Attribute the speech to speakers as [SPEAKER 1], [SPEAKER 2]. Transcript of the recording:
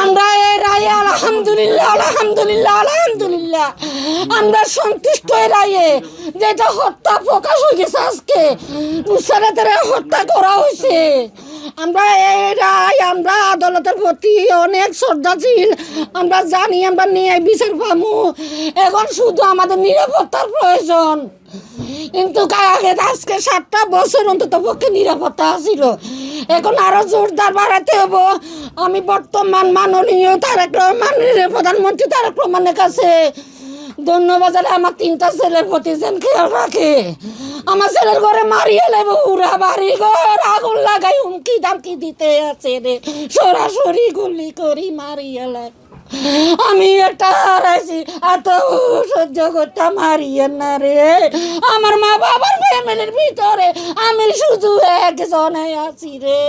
[SPEAKER 1] আমরা এই রায়ে আলহামদুলিল্লাহ আলহামদুলিল্লাহ আলহামদুলিল্লাহ আমরা সন্তুষ্ট এই রায়ে, যেটা হত্যা প্রকাশ হয়ে গেছে আজকে নুসরাতের হত্যা করা হয়েছে। আমরা এই রায়, আমরা আদালতের প্রতি অনেক শ্রদ্ধাশীল। আমরা জানি আমরা নিয়ে বিচার পাবো। এখন শুধু আমাদের নিরাপত্তার প্রয়োজন। কিন্তু আগে আজকে 7টা বছর অন্তত পক্ষে নিরাপত্তা ছিল, এখন আরো জোরদার বাড়াতে হবো। আমি বর্তমান মাননীয় তারেক রহমানের, প্রধানমন্ত্রী তারেক রহমানের কাছে ধন্যবাদ জানাই। আমার 3টা ছেলের প্রতি যেন খেয়াল রাখে। আমার ছেলের ঘরে মারিয়ে নেব, পুরা বাড়ি ঘর আগুন লাগাই হুমকি দামকি দিতে আছে রে, সরাসরি গুলি করি মারিয়ে লাই। আমি একটা হারাইছি, এত সহ্য করতে মারিয়ে না রে। আমার মা বাবার ফ্যামিলির ভিতরে আমি শুধু একজনে আছি রে।